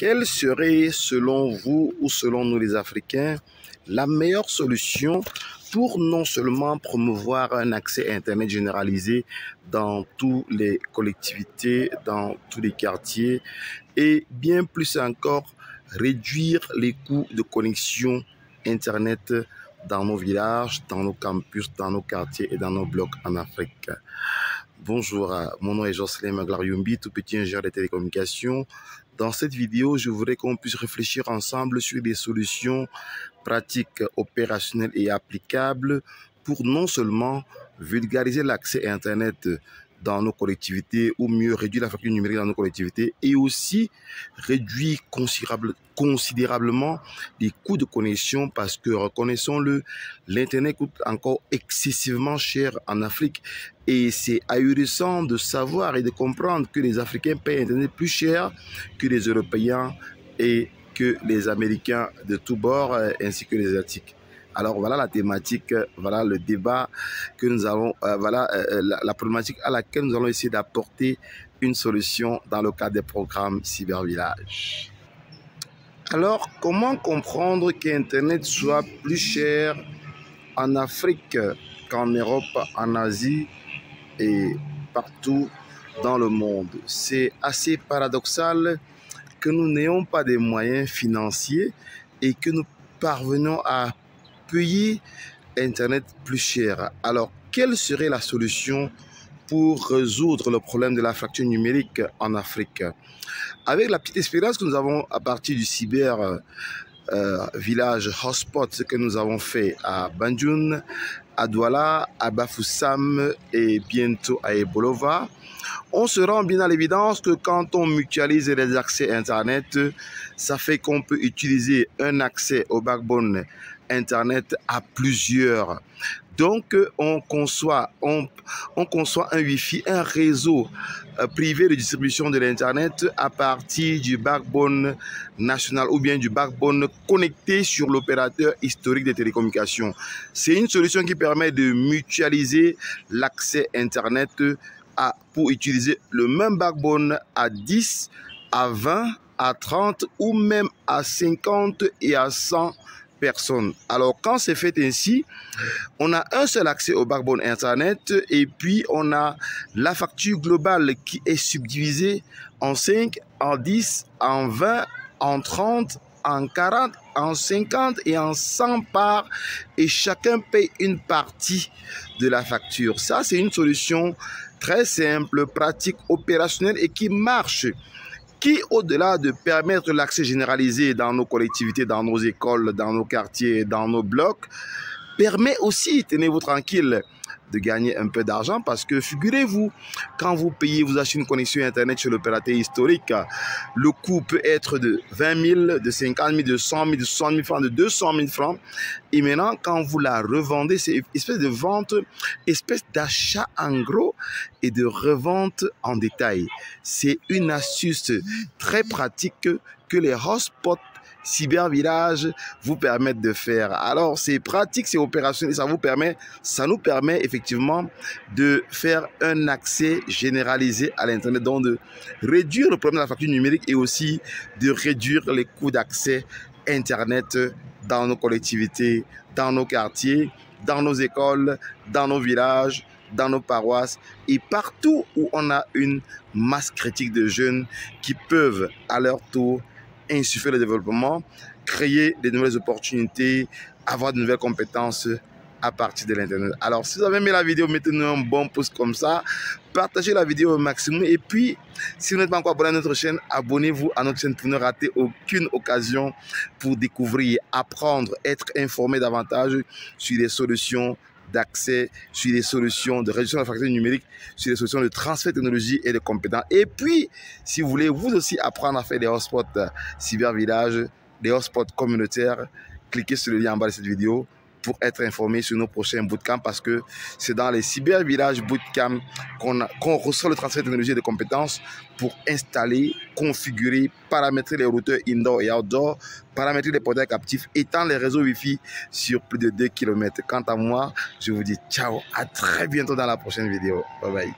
Quelle serait, selon vous ou selon nous les Africains, la meilleure solution pour non seulement promouvoir un accès Internet généralisé dans toutes les collectivités, dans tous les quartiers, et bien plus encore, réduire les coûts de connexion Internet dans nos villages, dans nos campus, dans nos quartiers et dans nos blocs en Afrique. Bonjour, mon nom est Jocelyn Maglarioumbi, tout petit ingénieur de télécommunications. Dans cette vidéo, je voudrais qu'on puisse réfléchir ensemble sur des solutions pratiques, opérationnelles et applicables pour non seulement vulgariser l'accès à Internet dans nos collectivités ou mieux réduire la fracture numérique dans nos collectivités et aussi réduire considérablement les coûts de connexion parce que, reconnaissons-le, l'Internet coûte encore excessivement cher en Afrique et c'est ahurissant de savoir et de comprendre que les Africains payent Internet plus cher que les Européens et que les Américains de tous bords ainsi que les Asiatiques. Alors voilà la thématique, voilà le débat que nous allons, la problématique à laquelle nous allons essayer d'apporter une solution dans le cadre des programmes Cybervillage. Alors comment comprendre qu'Internet soit plus cher en Afrique qu'en Europe, en Asie et partout dans le monde? C'est assez paradoxal que nous n'ayons pas des moyens financiers et que nous parvenons à payer Internet plus cher. Alors, quelle serait la solution pour résoudre le problème de la fracture numérique en Afrique? Avec la petite expérience que nous avons à partir du cyber village hotspot, ce que nous avons fait à Banjul, à Douala, à Bafoussam et bientôt à Ebolova, on se rend bien à l'évidence que quand on mutualise les accès Internet, ça fait qu'on peut utiliser un accès au backbone Internet à plusieurs. Donc, on conçoit un Wi-Fi, un réseau privé de distribution de l'Internet à partir du backbone national ou bien du backbone connecté sur l'opérateur historique des télécommunications. C'est une solution qui permet de mutualiser l'accès Internet pour utiliser le même backbone à 10, à 20, à 30 ou même à 50 et à 100 personnes. Alors quand c'est fait ainsi, on a un seul accès au backbone Internet et puis on a la facture globale qui est subdivisée en 5, en 10, en 20, en 30, en 40, en 50 et en 100 parts et chacun paye une partie de la facture. Ça, c'est une solution très simple, pratique, opérationnelle et qui marche, qui, au-delà de permettre l'accès généralisé dans nos collectivités, dans nos écoles, dans nos quartiers, dans nos blocs, permet aussi, tenez-vous tranquille, de gagner un peu d'argent parce que figurez-vous, quand vous payez, vous achetez une connexion Internet chez l'opérateur historique, le coût peut être de 20 000, de 50 000, de 100 000, de 60 000 francs, de 200 000 francs. Et maintenant, quand vous la revendez, c'est une espèce de vente, espèce d'achat en gros et de revente en détail. C'est une astuce très pratique que les hotspots cybervillage vous permettent de faire. Alors c'est pratique, c'est opérationnel, ça nous permet effectivement de faire un accès généralisé à l'internet, donc de réduire le problème de la fracture numérique et aussi de réduire les coûts d'accès internet dans nos collectivités, dans nos quartiers, dans nos écoles, dans nos villages, dans nos paroisses et partout où on a une masse critique de jeunes qui peuvent à leur tour insuffler le développement, créer de nouvelles opportunités, avoir de nouvelles compétences à partir de l'Internet. Alors, si vous avez aimé la vidéo, mettez-nous un bon pouce comme ça, partagez la vidéo au maximum et puis, si vous n'êtes pas encore abonné à notre chaîne, abonnez-vous à notre chaîne pour ne rater aucune occasion pour découvrir, apprendre, être informé davantage sur les solutions d'accès, sur les solutions de réduction de la fracture numérique, sur les solutions de transfert de technologie et de compétences. Et puis, si vous voulez vous aussi apprendre à faire des hotspots cybervillage, des hotspots communautaires, cliquez sur le lien en bas de cette vidéo pour être informé sur nos prochains bootcamps parce que c'est dans les cybervillages bootcamps qu'on reçoit le transfert de technologie et de compétences pour installer, configurer, paramétrer les routeurs indoor et outdoor, paramétrer les portails captifs, étendre les réseaux Wi-Fi sur plus de 2 km. Quant à moi, je vous dis ciao, à très bientôt dans la prochaine vidéo. Bye bye.